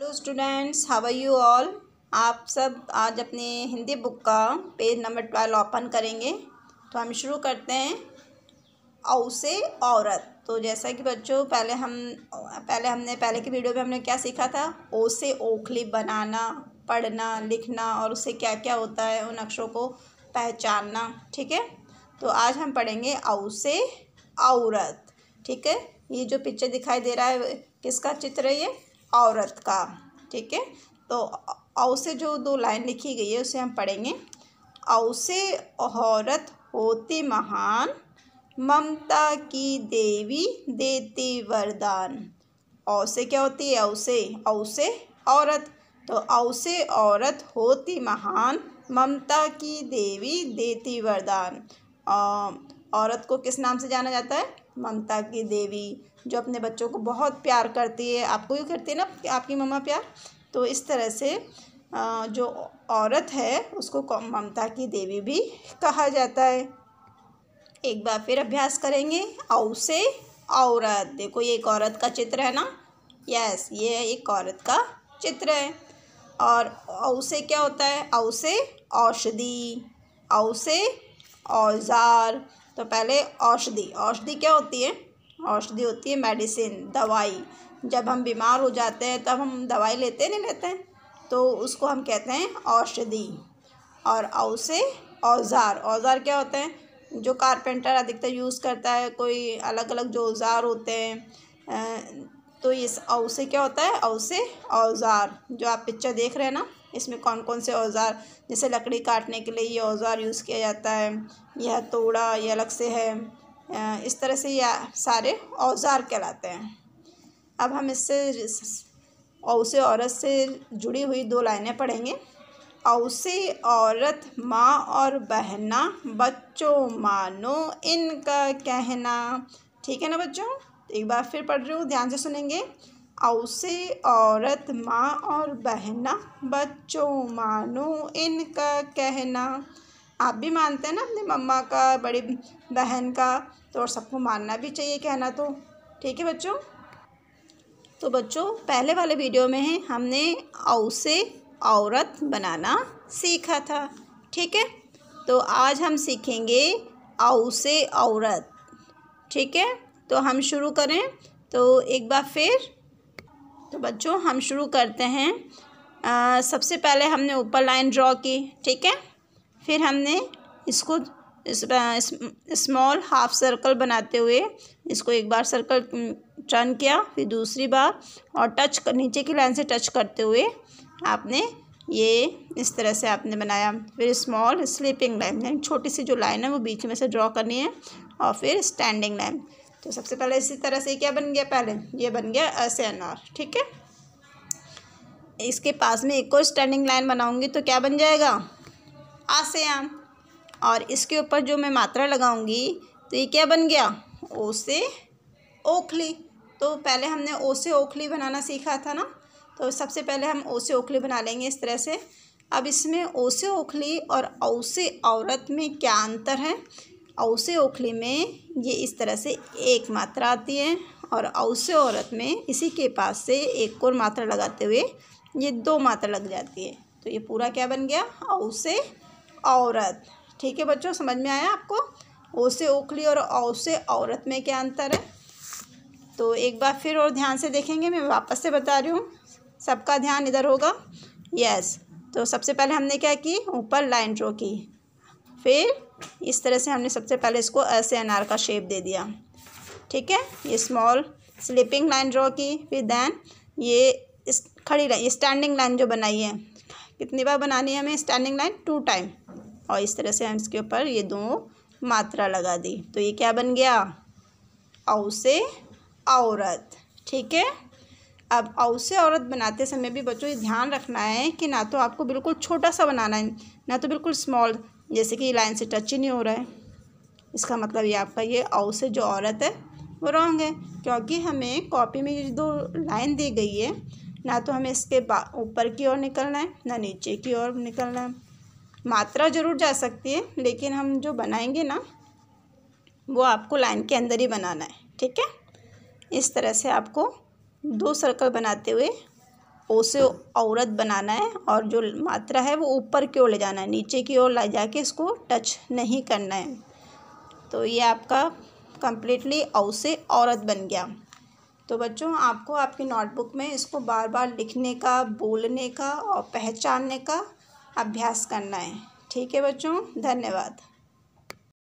Hello students, how are you all. आप सब आज अपने हिंदी बुक का पेज नंबर 12 ओपन करेंगे। तो हम शुरू करते हैं औ से औरत। तो जैसा कि बच्चों पहले की वीडियो में हमने क्या सीखा था, ओ से ओखली बनाना, पढ़ना, लिखना और उससे क्या क्या होता है, उन अक्षरों को पहचानना। ठीक है, तो आज हम पढ़ेंगे औ से औरत। ठीक है, ये जो पिक्चर दिखाई दे रहा है किसका चित्र है, ये औरत का। ठीक है, तो औ से जो दो लाइन लिखी गई है उसे हम पढ़ेंगे। औ से औरत होती महान, ममता की देवी देती वरदान। औ से क्या होती है, औ से औरत। तो औ से औरत होती महान, ममता की देवी देती वरदान। औरत को किस नाम से जाना जाता है, ममता की देवी, जो अपने बच्चों को बहुत प्यार करती है। आपको भी करती है ना आपकी मम्मा प्यार। तो इस तरह से जो औरत है उसको ममता की देवी भी कहा जाता है। एक बार फिर अभ्यास करेंगे। औ से औरत। देखो ये एक औरत का चित्र है ना, यस, ये एक औरत का चित्र है। और औ से क्या होता है, औ से औषधि, औ से औजार। तो पहले औषधि क्या होती है, औषधि होती है मेडिसिन, दवाई। जब हम बीमार हो जाते हैं तब हम दवाई लेते नहीं लेते हैं, तो उसको हम कहते हैं औषधि। और औ से औजार क्या होते हैं, जो कारपेंटर अधिकतर यूज़ करता है, कोई अलग अलग जो औजार होते हैं। तो इस औ से क्या होता है, औ से औजार। जो आप पिक्चर देख रहे हैं ना, इसमें कौन कौन से औजार, जैसे लकड़ी काटने के लिए ये औजार यूज़ किया जाता है, यह तोड़ा, ये अलग से है। इस तरह से ये सारे औजार कहलाते हैं। अब हम इससे औ से औरत से जुड़ी हुई दो लाइनें पढ़ेंगे। औ से औरत माँ और बहना, बच्चों मानो इनका कहना। ठीक है ना बच्चों, एक बार फिर पढ़ रही हूँ, ध्यान से सुनेंगे। औ से औरत माँ और बहना, बच्चों मानो इनका कहना। आप भी मानते हैं ना अपनी मम्मा का, बड़ी बहन का, तो और सबको मानना भी चाहिए कहना तो। ठीक है बच्चों, तो बच्चों पहले वाले वीडियो में हमने औ से औरत बनाना सीखा था। ठीक है, तो आज हम सीखेंगे औ से औरत। ठीक है, तो हम शुरू करें। तो एक बार फिर, तो बच्चों हम शुरू करते हैं। सबसे पहले हमने ऊपर लाइन ड्रॉ की। ठीक है, फिर हमने इसको स्मॉल हाफ सर्कल बनाते हुए इसको एक बार सर्कल टर्न किया, फिर दूसरी बार, और नीचे की लाइन से टच करते हुए आपने ये इस तरह से आपने बनाया। फिर स्मॉल स्लीपिंग लाइन, यानी छोटी सी जो लाइन है वो बीच में से ड्रॉ करनी है, और फिर स्टैंडिंग लाइन। तो सबसे पहले इसी तरह से क्या बन गया, पहले ये बन गया अ से अनार। ठीक है, इसके पास में एक और स्टैंडिंग लाइन बनाऊंगी तो क्या बन जाएगा, आ से आम। और इसके ऊपर जो मैं मात्रा लगाऊंगी तो ये क्या बन गया, ओ से ओखली। तो पहले हमने ओ से ओखली बनाना सीखा था ना, तो सबसे पहले हम ओ से ओखली बना लेंगे इस तरह से। अब इसमें ओ से ओखली और औ से औरत में क्या अंतर है। औ से ओखली में ये इस तरह से एक मात्रा आती है, और औ से औरत में इसी के पास से एक और मात्रा लगाते हुए ये दो मात्रा लग जाती है। तो ये पूरा क्या बन गया, औ से औरत। ठीक है बच्चों, समझ में आया आपको ओ से ओखली और औ से औरत में क्या अंतर है। तो एक बार फिर और ध्यान से देखेंगे, मैं वापस से बता रही हूँ, सबका ध्यान इधर होगा। यस, तो सबसे पहले हमने क्या की, ऊपर लाइन ड्रॉ की, फिर इस तरह से हमने सबसे पहले इसको अ से अनार का शेप दे दिया। ठीक है, ये स्मॉल स्लिपिंग लाइन ड्रॉ की, फिर देन ये इस खड़ी लाइन, स्टैंडिंग लाइन जो बनाई है, कितनी बार बनानी है हमें स्टैंडिंग लाइन, 2 टाइम। और इस तरह से हम इसके ऊपर ये दो मात्रा लगा दी, तो ये क्या बन गया, औ से औरत। ठीक है, अब औ से औरत बनाते समय भी बच्चों ये ध्यान रखना है कि ना तो आपको बिल्कुल छोटा सा बनाना है, ना तो बिल्कुल स्मॉल, जैसे कि लाइन से टच ही नहीं हो रहा है। इसका मतलब ये आपका ये औ से जो औरत है वो रॉन्ग है, क्योंकि हमें कॉपी में ये दो लाइन दी गई है, ना तो हमें इसके ऊपर की ओर निकलना है, ना नीचे की ओर निकलना है। मात्रा ज़रूर जा सकती है, लेकिन हम जो बनाएंगे ना वो आपको लाइन के अंदर ही बनाना है। ठीक है, इस तरह से आपको 2 सर्कल बनाते हुए ओ से औरत बनाना है और जो मात्रा है वो ऊपर की ओर ले जाना है, नीचे की ओर ले जाके इसको टच नहीं करना है। तो ये आपका कम्प्लीटली औ से औरत बन गया। तो बच्चों आपको आपकी नोटबुक में इसको बार बार लिखने का, बोलने का और पहचानने का अभ्यास करना है। ठीक है बच्चों, धन्यवाद।